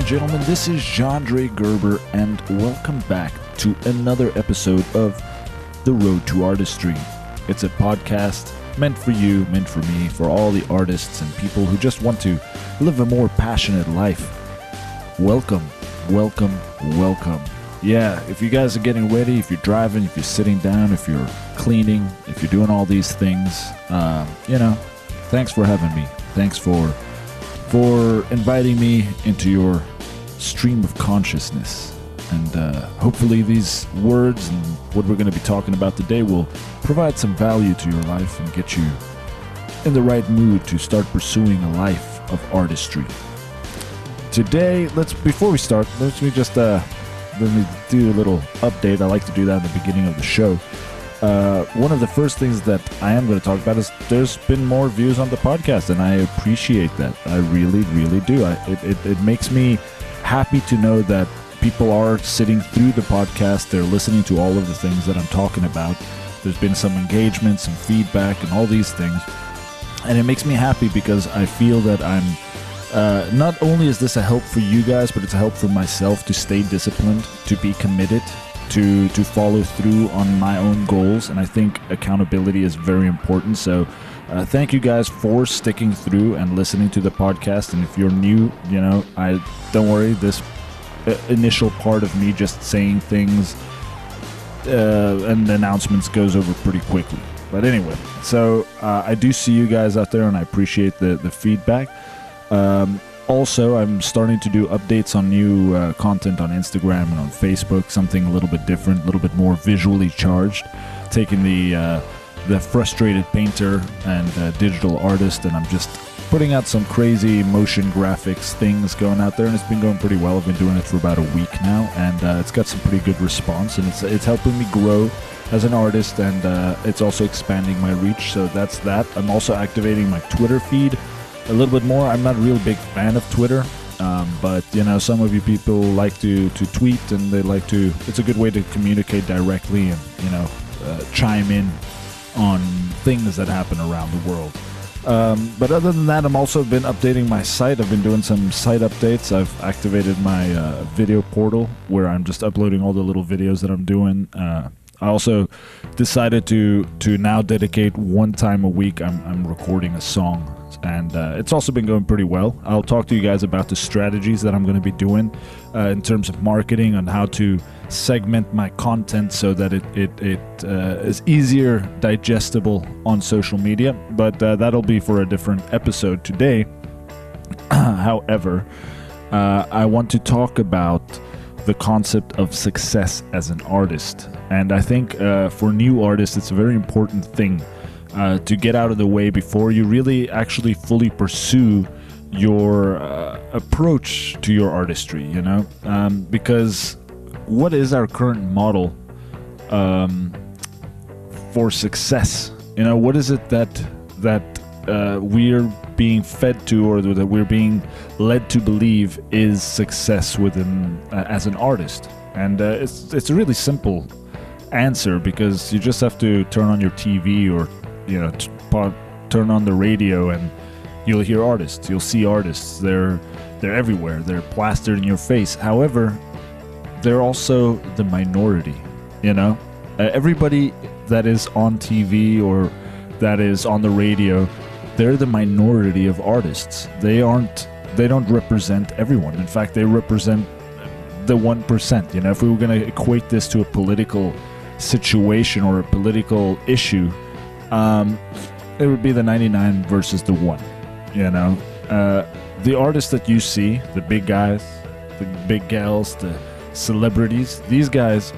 and gentlemen, this is Jeandre Gerber, and welcome back to another episode of The Road to Artistry. It's a podcast meant for you, meant for me, for all the artists and people who just want to live a more passionate life. Welcome, welcome, welcome. Yeah, if you guys are getting ready, if you're driving, if you're sitting down, if you're cleaning, if you're doing all these things, thanks for having me. Thanks for inviting me into your stream of consciousness. And hopefully these words and what we're going to be talking about today will provide some value to your life and get you in the right mood to start pursuing a life of artistry. Today, before we start, let me do a little update. I like to do that in the beginning of the show. One of the first things that I am going to talk about is there's been more views on the podcast, and I appreciate that. I really, really do. It makes me happy to know that people are sitting through the podcast. They're listening to all of the things that I'm talking about. There's been some engagement, some feedback, and all these things. And it makes me happy because I feel that I'm not only is this a help for you guys, but it's a help for myself to stay disciplined, to be committed, to follow through on my own goals. And I think accountability is very important. So thank you guys for sticking through and listening to the podcast. And if you're new, don't worry, this initial part of me just saying things and announcements goes over pretty quickly. But anyway, so I do see you guys out there, and I appreciate the feedback. Also, I'm starting to do updates on new content on Instagram and on Facebook, something a little bit different, a little bit more visually charged, taking the frustrated painter and digital artist, and I'm just putting out some crazy motion graphics things going out there, and it's been going pretty well. I've been doing it for about a week now, and it's got some pretty good response, and it's helping me grow as an artist, and it's also expanding my reach, so that's that. I'm also activating my Twitter feed a little bit more. I'm not a real big fan of Twitter, but some of you people like to tweet, and they like to. It's a good way to communicate directly and chime in on things that happen around the world. But other than that, I'm also been updating my site. I've been doing some site updates. I've activated my video portal where I'm just uploading all the little videos that I'm doing. I also decided to now dedicate one time a week. I'm recording a song, and it's also been going pretty well. I'll talk to you guys about the strategies that I'm going to be doing in terms of marketing, on how to segment my content so that it is easier digestible on social media. But that'll be for a different episode today. However, I want to talk about the concept of success as an artist. And I think for new artists, it's a very important thing to get out of the way before you really actually fully pursue your approach to your artistry, because what is our current model for success? What is it that we're being fed to, or that we're being led to believe is success within as an artist? And it's a really simple answer, because you just have to turn on your TV or turn on the radio, and you'll hear artists, you'll see artists. They're everywhere, they're plastered in your face. However, they're also the minority. Everybody that is on TV or that is on the radio, they're the minority of artists. They don't represent everyone. In fact, they represent the 1%. If we were going to equate this to a political situation or a political issue, it would be the 99 versus the 1. The artists that you see, the big guys, the big gals, the celebrities, these guys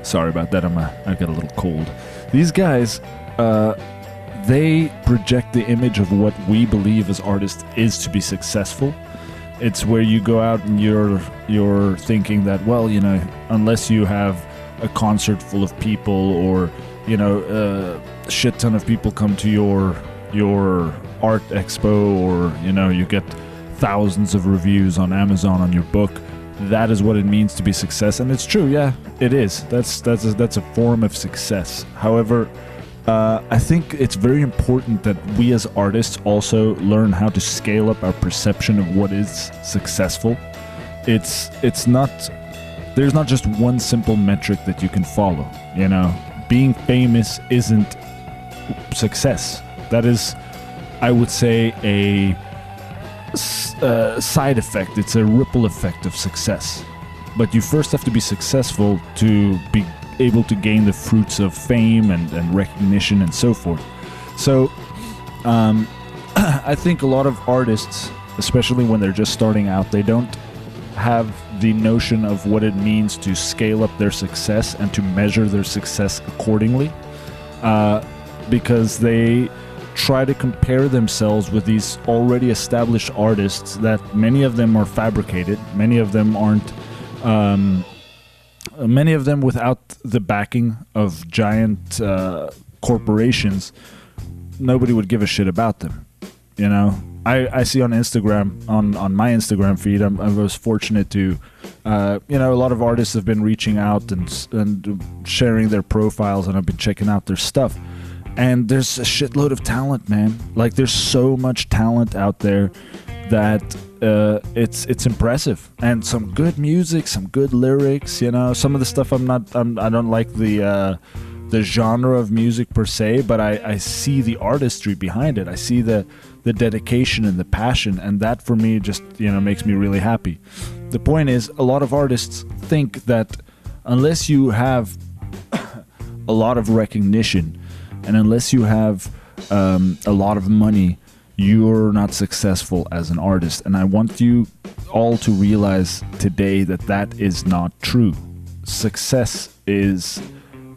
sorry about that, I got a little cold. These guys, they project the image of what we believe as artists is to be successful. It's where you go out and you're thinking that, unless you have a concert full of people, or a shit ton of people come to your art expo, or you get thousands of reviews on Amazon on your book, that is what it means to be success. And it's true, yeah, it is. That's a form of success. However, I think it's very important that we as artists also learn how to scale up our perception of what is successful. It's not, there's not just one simple metric that you can follow, you know. Being famous isn't success. That is, I would say, a side effect. It's a ripple effect of success. But you first have to be successful to be able to gain the fruits of fame and recognition and so forth. So I think a lot of artists, especially when they're just starting out, they don't have the notion of what it means to scale up their success and to measure their success accordingly, because they try to compare themselves with these already established artists that many of them are fabricated, many of them aren't, many of them without the backing of giant corporations. Nobody would give a shit about them, you know. I see on Instagram, on my Instagram feed, I was fortunate to, you know, a lot of artists have been reaching out and sharing their profiles, and I've been checking out their stuff. And there's a shitload of talent, man. Like, there's so much talent out there that it's impressive, and some good music, some good lyrics. You know, some of the stuff I don't like the genre of music per se, but I see the artistry behind it. I see the dedication and the passion, and that for me just, you know, makes me really happy. The point is, a lot of artists think that unless you have a lot of recognition and unless you have a lot of money, you're not successful as an artist. And I want you all to realize today that that is not true. Success is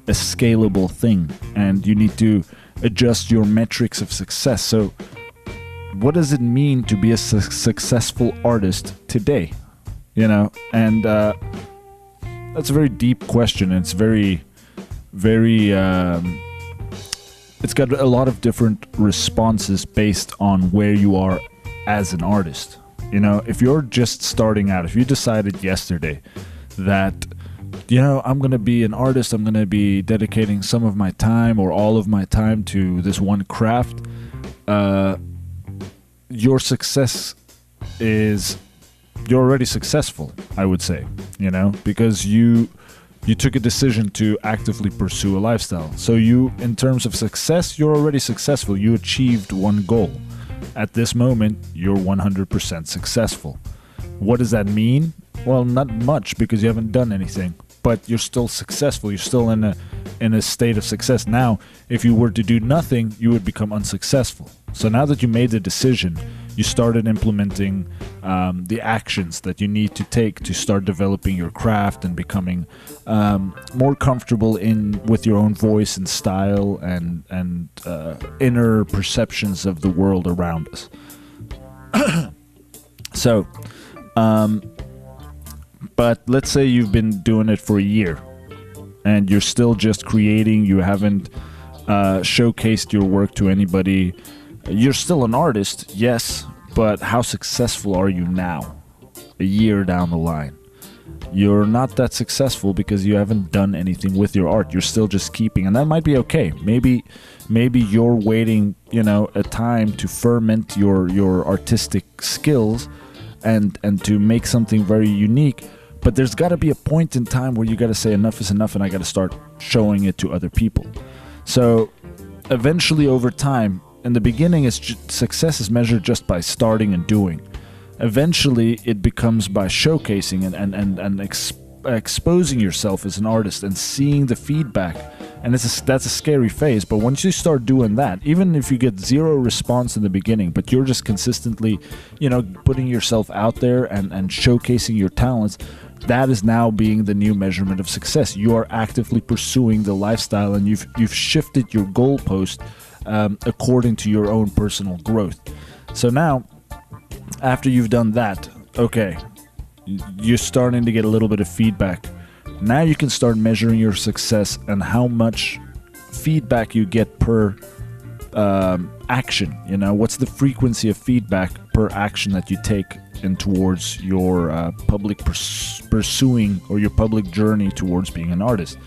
a scalable thing, and you need to adjust your metrics of success. So what does it mean to be a successful artist today? You know, and that's a very deep question. It's very, very, it's got a lot of different responses based on where you are as an artist. You know, if you're just starting out, if you decided yesterday that, you know, I'm going to be an artist, I'm going to be dedicating some of my time or all of my time to this one craft, your success is, you're already successful, I would say, you know, because you took a decision to actively pursue a lifestyle. So you, in terms of success, you're already successful. You achieved one goal. At this moment, you're 100% successful. What does that mean? Well, not much, because you haven't done anything, but you're still successful. You're still in a state of success. Now, if you were to do nothing, you would become unsuccessful. So now that you made the decision, you started implementing the actions that you need to take to start developing your craft and becoming more comfortable with your own voice and style and inner perceptions of the world around us. So, but let's say you've been doing it for a year and you're still just creating, you haven't showcased your work to anybody. You're still an artist, yes, but how successful are you now, a year down the line? You're not that successful because you haven't done anything with your art. You're still just keeping, and that might be okay. Maybe you're waiting, you know, a time to ferment your artistic skills and to make something very unique. But there's got to be a point in time where you got to say enough is enough, and I got to start showing it to other people. So eventually, over time, in the beginning, success is measured just by starting and doing. Eventually, it becomes by showcasing and exposing yourself as an artist and seeing the feedback. And that's a scary phase. But once you start doing that, even if you get zero response in the beginning, but you're just consistently, you know, putting yourself out there and showcasing your talents, that is now being the new measurement of success. You are actively pursuing the lifestyle, and you've shifted your goalpost according to your own personal growth. So now, after you've done that, okay, you're starting to get a little bit of feedback. Now you can start measuring your success and how much feedback you get per action. You know, what's the frequency of feedback per action that you take in towards your public pursuing or your public journey towards being an artist.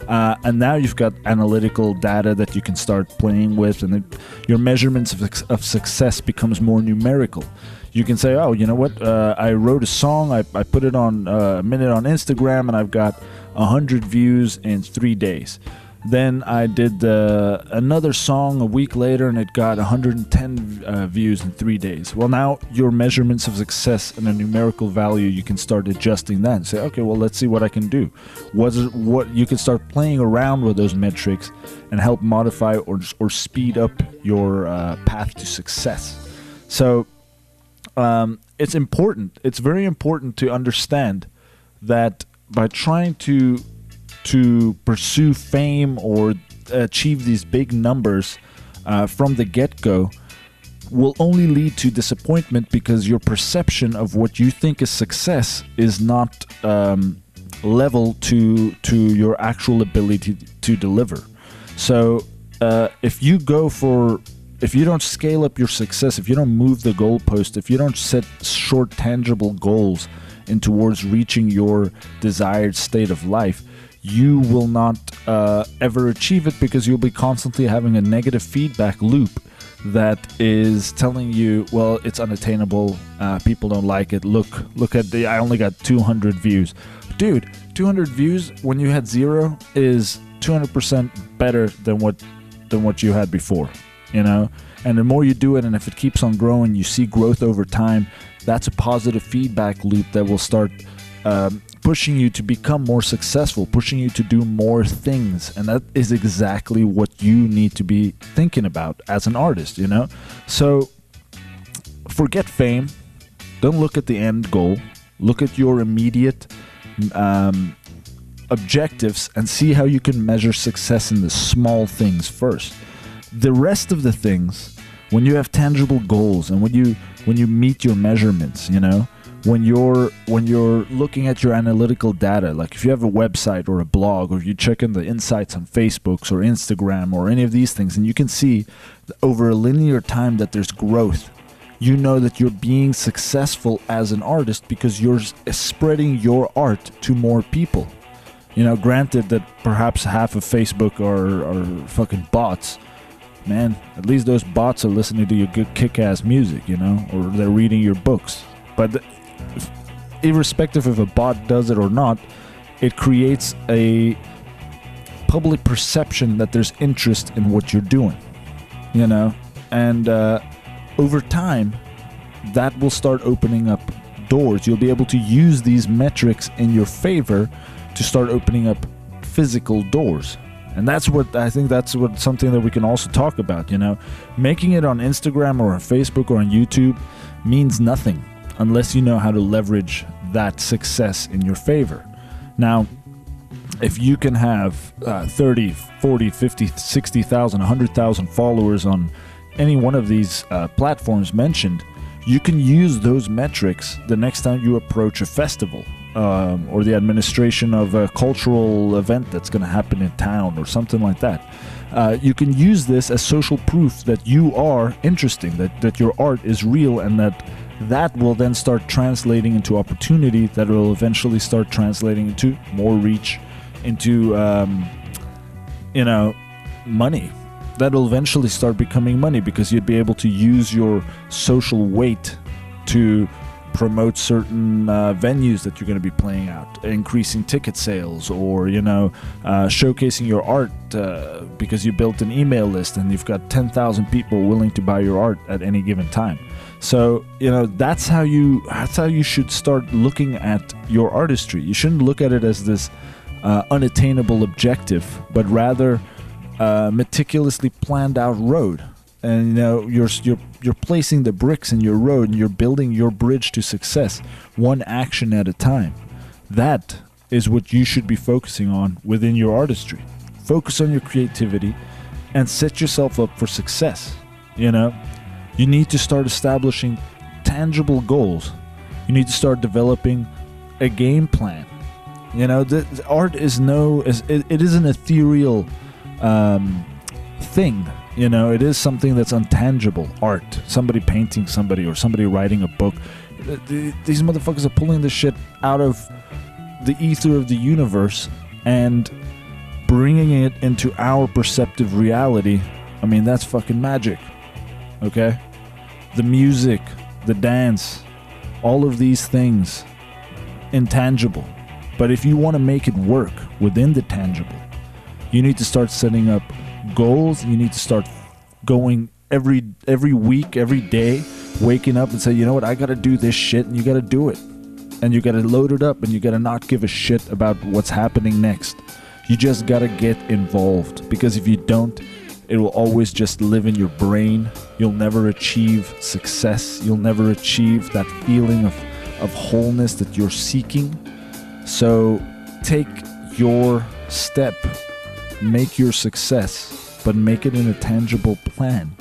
And now you've got analytical data that you can start playing with, and your measurements of success becomes more numerical. You can say, oh, you know what, I wrote a song, I put it on a minute on Instagram, and I've got 100 views in 3 days. Then I did another song a week later, and it got 110 views in 3 days. Well, now your measurements of success and a numerical value, you can start adjusting that and say, okay, well, let's see what I can do. What you can start playing around with those metrics and help modify or speed up your path to success. So it's important. It's very important to understand that by trying to pursue fame or achieve these big numbers from the get-go will only lead to disappointment, because your perception of what you think is success is not level to your actual ability to deliver. So if you don't scale up your success, if you don't move the goalpost, if you don't set short tangible goals in towards reaching your desired state of life, you will not ever achieve it, because you'll be constantly having a negative feedback loop that is telling you, well, it's unattainable, people don't like it, look at I only got 200 views. Dude, 200 views when you had 0 is 200% better than what you had before, you know? And the more you do it, and if it keeps on growing, you see growth over time, that's a positive feedback loop that will start pushing you to become more successful, pushing you to do more things. And that is exactly what you need to be thinking about as an artist, you know? So forget fame. Don't look at the end goal. Look at your immediate objectives and see how you can measure success in the small things first. The rest of the things, when you have tangible goals and when you meet your measurements, you know, when you're looking at your analytical data, like if you have a website or a blog, or you check in the insights on Facebook or Instagram or any of these things, and you can see over a linear time that there's growth, you know that you're being successful as an artist because you're spreading your art to more people. You know, granted that perhaps half of Facebook are fucking bots. Man, at least those bots are listening to your good kick-ass music, you know, or they're reading your books. But irrespective if a bot does it or not, it creates a public perception that there's interest in what you're doing, you know? And over time, that will start opening up doors. You'll be able to use these metrics in your favor to start opening up physical doors. And that's what something that we can also talk about, you know? Making it on Instagram or on Facebook or on YouTube means nothing unless you know how to leverage that success in your favor. Now, if you can have 30, 40, 50, 60,000, 100,000 followers on any one of these platforms mentioned, you can use those metrics the next time you approach a festival or the administration of a cultural event that's going to happen in town or something like that. You can use this as social proof that you are interesting, that your art is real, and that will then start translating into opportunity that will eventually start translating into more reach, into money. That'll eventually start becoming money because you'd be able to use your social weight to promote certain venues that you're going to be playing out, increasing ticket sales, or showcasing your art because you built an email list and you've got 10,000 people willing to buy your art at any given time. So that's how you should start looking at your artistry. You shouldn't look at it as this unattainable objective, but rather meticulously planned out road. And you're placing the bricks in your road, and you're building your bridge to success, one action at a time. That is what you should be focusing on within your artistry. Focus on your creativity and set yourself up for success. You need to start establishing tangible goals. You need to start developing a game plan. The art is it is an ethereal thing. It is something that's untangible. Art, somebody painting somebody or somebody writing a book, These motherfuckers are pulling this shit out of the ether of the universe and bringing it into our perceptive reality. I mean, that's fucking magic. Okay? The music, the dance, all of these things, intangible. But if you want to make it work within the tangible, you need to start setting up goals. You need to start going every week, every day, waking up and say, you know what, I got to do this shit, and you got to do it. And you got to load it up, and you got to not give a shit about what's happening next. You just got to get involved, because if you don't, it will always just live in your brain. You'll never achieve success. You'll never achieve that feeling of wholeness that you're seeking. So take your step, make your success, but make it in a tangible plan.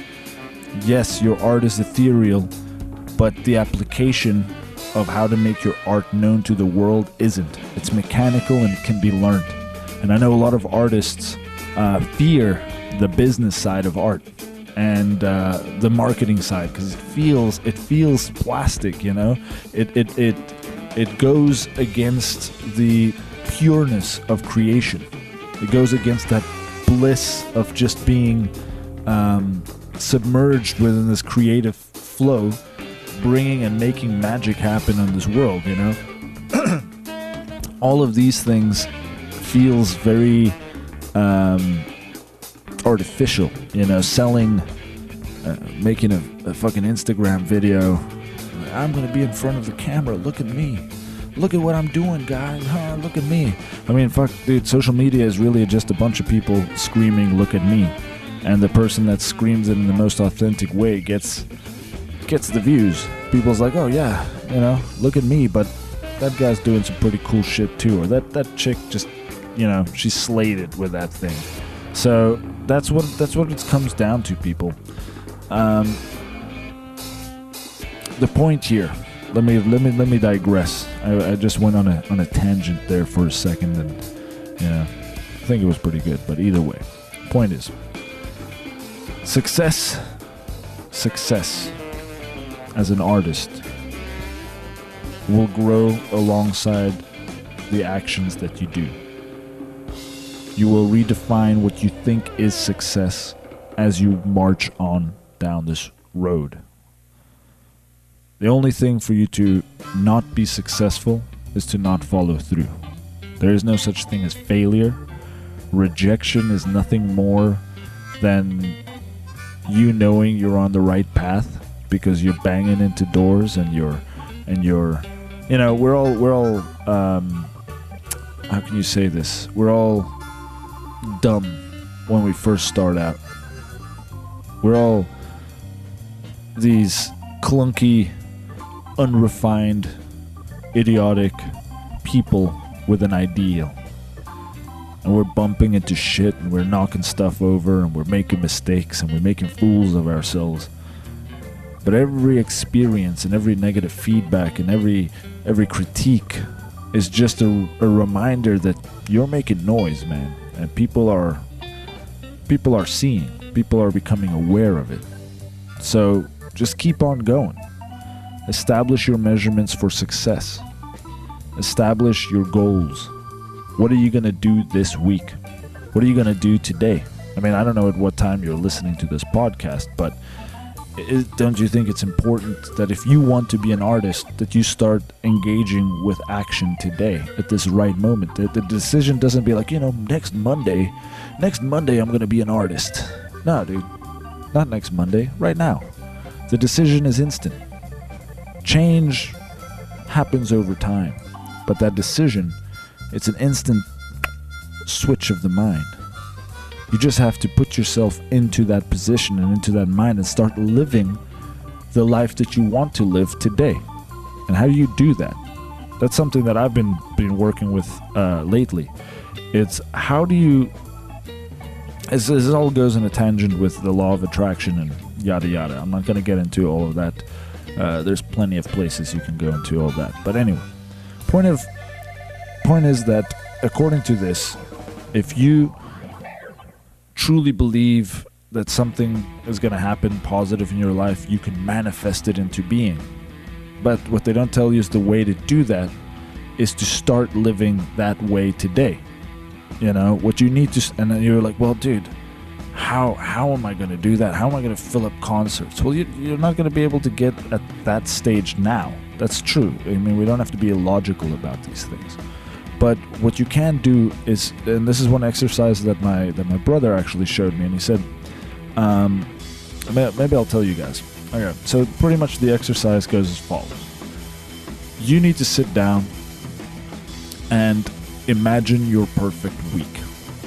Yes, your art is ethereal, but the application of how to make your art known to the world isn't. It's mechanical and it can be learned. And I know a lot of artists fear the business side of art and the marketing side, because it feels plastic, you know. It goes against the pureness of creation. It goes against that bliss of just being submerged within this creative flow, bringing and making magic happen in this world, you know. All of these things feels very artificial, you know. Selling, making a fucking Instagram video. I'm gonna be in front of the camera. Look at me. Look at what I'm doing, guys. Huh? Look at me. I mean, fuck, dude. Social media is really just a bunch of people screaming, "Look at me," and the person that screams it in the most authentic way gets the views. People's like, "Oh yeah, you know, look at me," but that guy's doing some pretty cool shit too, or that chick just, you know, she's slated with that thing. So that's what it comes down to, people. The point here. Let me digress. I just went on a tangent there for a second, and you know, I think it was pretty good. But either way, point is, success as an artist will grow alongside the actions that you do. You will redefine what you think is success as you march on down this road. The only thing for you to not be successful is to not follow through. There is no such thing as failure. Rejection is nothing more than you knowing you're on the right path because you're banging into doors and you're you know, we're all how can you say this? We're all dumb when we first start out. We're all these clunky, unrefined, idiotic people with an ideal. And we're bumping into shit, and we're knocking stuff over, and we're making mistakes, and we're making fools of ourselves. But every experience and every negative feedback and every critique is just a reminder that you're making noise, man. And people are seeing. People are becoming aware of it. So just keep on going. Establish your measurements for success. Establish your goals. What are you going to do this week? What are you going to do today? I mean, I don't know at what time you're listening to this podcast, but don't you think it's important that if you want to be an artist, that you start engaging with action today at this right moment? The decision doesn't be like, you know, next Monday I'm going to be an artist. No, dude. Not next Monday. Right now. The decision is instant. Change happens over time. But that decision, it's an instant switch of the mind. You just have to put yourself into that position and into that mind and start living the life that you want to live today. And how do you do that? That's something that I've been working with lately. It's how do you... It all goes in a tangent with the law of attraction and yada yada. I'm not going to get into all of that. There's plenty of places you can go into all that. But anyway, point is that according to this, if you truly believe that something is going to happen positive in your life, you can manifest it into being. But what they don't tell you is the way to do that is to start living that way today. You know, what you need to, and then you're like, well, dude, how am I going to do that? How am I going to fill up concerts? Well, you're not going to be able to get at that stage now. That's true. I mean, we don't have to be illogical about these things. But what you can do is, and this is one exercise that my brother actually showed me, and he said, maybe I'll tell you guys. Okay, so pretty much the exercise goes as follows. You need to sit down and imagine your perfect week.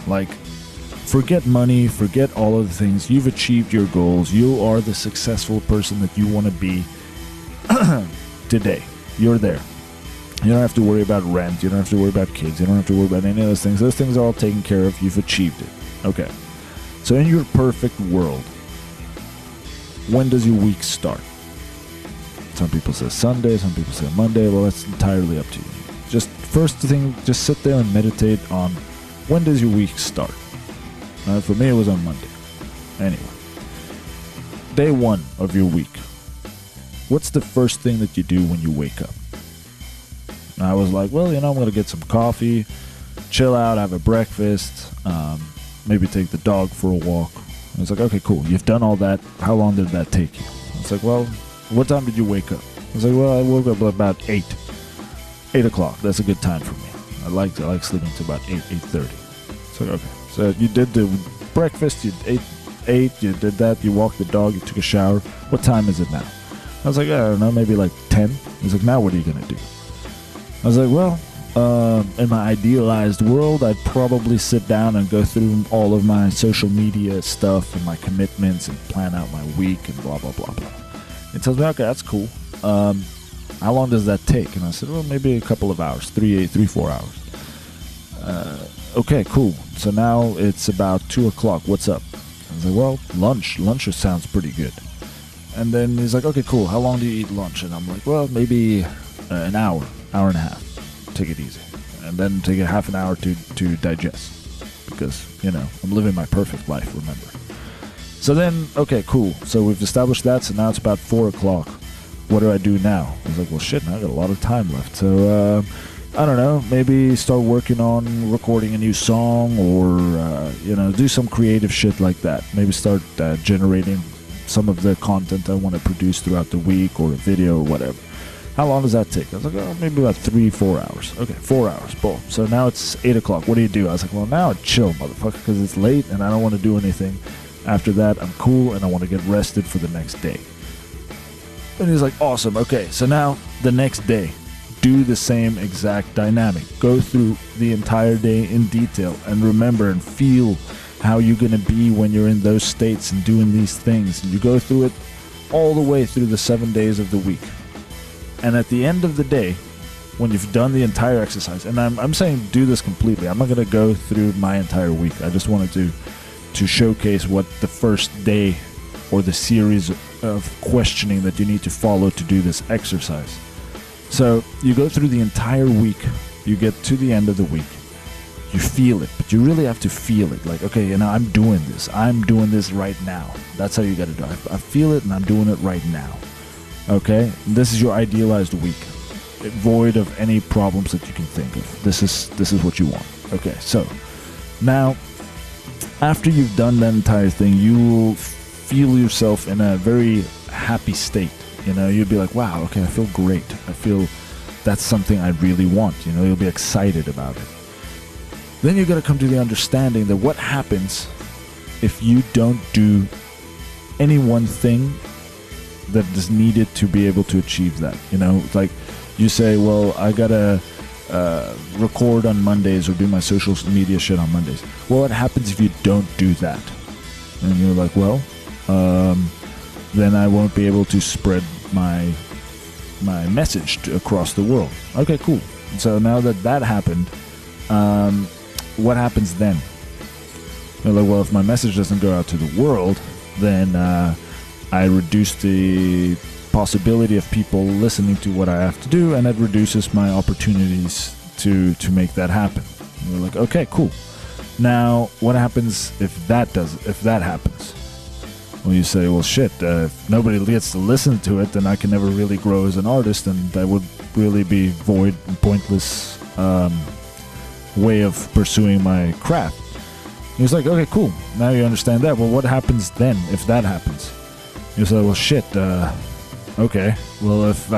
Like, forget money, forget all of the things. You've achieved your goals. You are the successful person that you want to be today. You're there. You don't have to worry about rent. You don't have to worry about kids. You don't have to worry about any of those things. Those things are all taken care of. You've achieved it. Okay. So in your perfect world, when does your week start? Some people say Sunday. Some people say Monday. Well, that's entirely up to you. Just first thing, just sit there and meditate on when does your week start. For me, it was on Monday. Anyway, day one of your week. What's the first thing that you do when you wake up? And I was like, well, I'm going to get some coffee, chill out, have a breakfast, maybe take the dog for a walk. I was like, okay, cool. You've done all that. How long did that take you? It's like, well, what time did you wake up? I was like, well, I woke up about 8 o'clock. That's a good time for me. I like sleeping to about 8:30. So okay. So you did the breakfast. You ate. You did that. You walked the dog. You took a shower. What time is it now? I was like, I don't know, maybe like 10. He's like, now what are you gonna do? I was like, well, in my idealized world, I'd probably sit down and go through all of my social media stuff and my commitments and plan out my week and blah, blah, blah, blah. He tells me, okay, that's cool. How long does that take? And I said, well, maybe a couple of hours, 4 hours. Okay, cool. So now it's about 2 o'clock. What's up? I was like, well, lunch. Lunch sounds pretty good. And then he's like, okay, cool. How long do you eat lunch? And I'm like, well, maybe an hour and a half. Take it easy. And then take a half an hour to digest. Because, I'm living my perfect life, remember. So then, okay, cool. So we've established that. So now it's about 4 o'clock. What do I do now? I was like, well, shit, now I got a lot of time left. So, I don't know, maybe start working on recording a new song or, do some creative shit like that. Maybe start generating some of the content I want to produce throughout the week or a video or whatever. How long does that take? I was like, oh, maybe about 4 hours. Okay, 4 hours, boom. So now it's 8 o'clock. What do you do? I was like, well, now I chill, motherfucker, because it's late and I don't want to do anything. After that, I'm cool and I want to get rested for the next day. And he's like, awesome. Okay, so now the next day, do the same exact dynamic. Go through the entire day in detail and remember and feel how you're going to be when you're in those states and doing these things. And you go through it all the way through the 7 days of the week. And at the end of the day, when you've done the entire exercise, and I'm saying do this completely. I'm not going to go through my entire week. I just wanted to showcase what the first day or the series of questioning that you need to follow to do this exercise. So you go through the entire week, you get to the end of the week, you feel it, but you really have to feel it. Like, okay, I'm doing this right now. That's how you got to do it. I feel it and I'm doing it right now. Okay, this is your idealized week, void of any problems that you can think of. This is what you want. Okay, so now after you've done that entire thing, you will feel yourself in a very happy state. You'll be like, wow, okay, I feel great. I feel that's something I really want. You'll be excited about it. Then you got to come to the understanding that what happens if you don't do any one thing that is needed to be able to achieve that. It's like you say, well, I got to record on Mondays or do my social media shit on Mondays. Well, what happens if you don't do that? And you're like, well, then I won't be able to spread my message across the world. Okay, cool. So now that happened, what happens then? You're like, well, if my message doesn't go out to the world, then I reduce the possibility of people listening to what I have to do, and it reduces my opportunities to make that happen. And you're like, okay, cool. Now, what happens if that happens? Well, you say, well, shit, if nobody gets to listen to it, then I can never really grow as an artist, and that would really be void and pointless way of pursuing my craft. He was like, okay, cool. Now you understand that. Well, what happens then if that happens? He was like, well, shit, okay. Well, if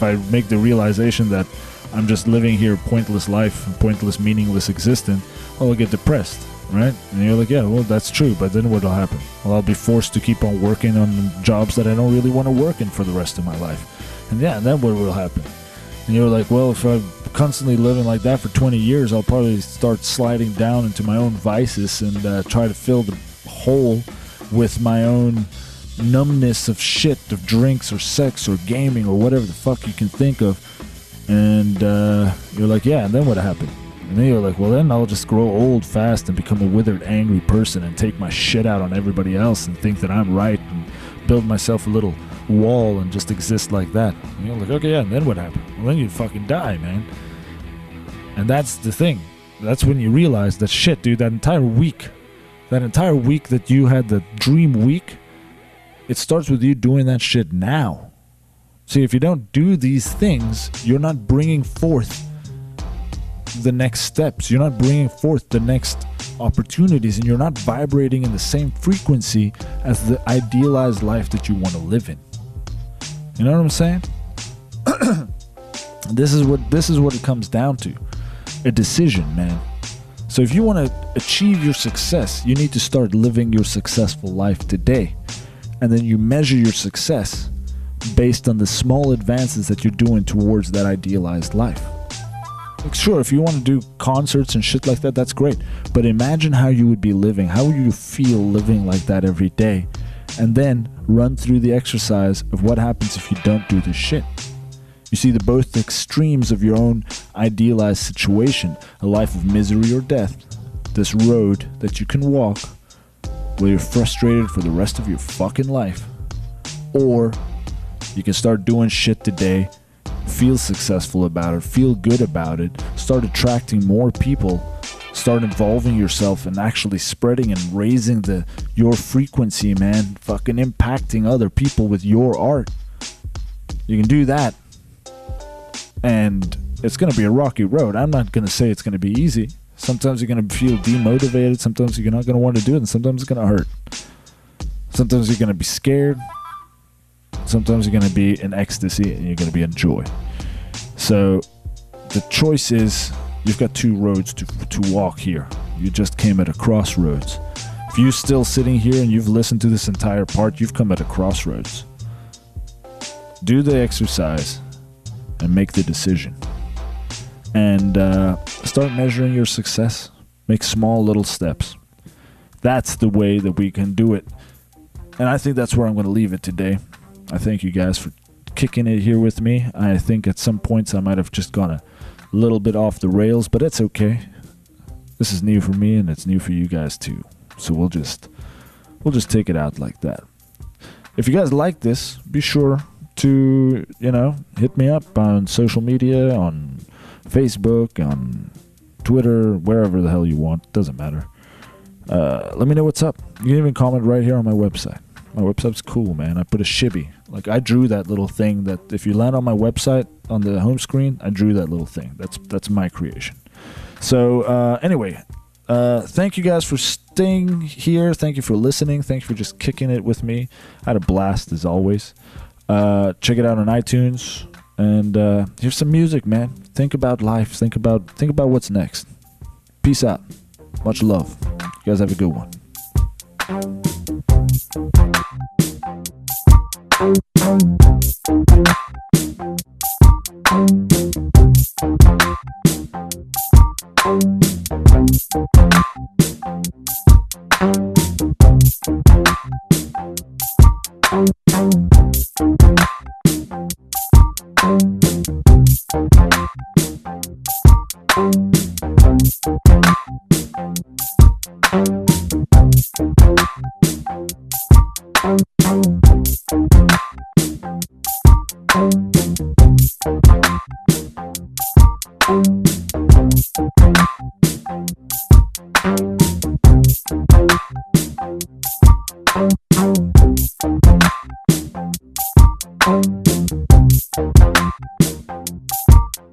I make the realization that I'm just living here pointless life, pointless, meaningless existence, I'll get depressed, right? And you're like, yeah, well, that's true, but then what'll happen? Well, I'll be forced to keep on working on jobs that I don't really want to work in for the rest of my life. And yeah, then what will happen? And you're like, well, if I'm constantly living like that for 20 years, I'll probably start sliding down into my own vices and try to fill the hole with my own numbness of shit, of drinks or sex or gaming or whatever the fuck you can think of. And you're like, yeah, and then what happened? And then you're like, well, then I'll just grow old fast and become a withered, angry person and take my shit out on everybody else and think that I'm right and build myself a little wall and just exist like that. And you're like, okay, yeah, and then what happened? Well, then you fucking die, man. And that's the thing. That's when you realize that shit, dude, that entire week that you had the dream week, it starts with you doing that shit now. See, if you don't do these things, you're not bringing forth the next steps. You're not bringing forth the next opportunities, and you're not vibrating in the same frequency as the idealized life that you want to live in. You know what I'm saying? This is what it comes down to. A decision, man. So if you want to achieve your success, you need to start living your successful life today. And then you measure your success based on the small advances that you're doing towards that idealized life. Like, sure, if you want to do concerts and shit like that, that's great. But imagine how you would be living. How would you feel living like that every day? And then run through the exercise of what happens if you don't do this shit. You see the both extremes of your own idealized situation, a life of misery or death, this road that you can walk where you're frustrated for the rest of your fucking life. Or you can start doing shit today, feel successful about it, feel good about it, start attracting more people, start involving yourself and actually spreading and raising your frequency, man, fucking impacting other people with your art. You can do that. And it's going to be a rocky road. I'm not going to say it's going to be easy. Sometimes you're going to feel demotivated. Sometimes you're not going to want to do it. And sometimes it's going to hurt. Sometimes you're going to be scared. Sometimes you're going to be in ecstasy and you're going to be in joy. So the choice is, you've got two roads to walk here. You just came at a crossroads. If you're still sitting here and you've listened to this entire part, you've come at a crossroads. Do the exercise and make the decision. And start measuring your success. Make small little steps. That's the way that we can do it. And I think that's where I'm going to leave it today. I thank you guys for kicking it here with me. I think at some points I might have just gone a little bit off the rails, but it's okay. This is new for me and it's new for you guys too. So we'll just take it out like that. If you guys like this, be sure to, hit me up on social media, on Facebook, on Twitter, wherever the hell you want. Doesn't matter. Let me know what's up. You can even comment right here on my website. My website's cool, man. I put a shibby. Like, I drew that little thing that if you land on my website on the home screen, I drew that little thing. That's my creation. So anyway, thank you guys for staying here. Thank you for listening. Thank you for just kicking it with me. I had a blast as always. Check it out on iTunes. And here's some music, man. Think about life. Think about what's next. Peace out. Much love. You guys have a good one.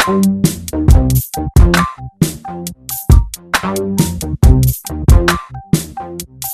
you.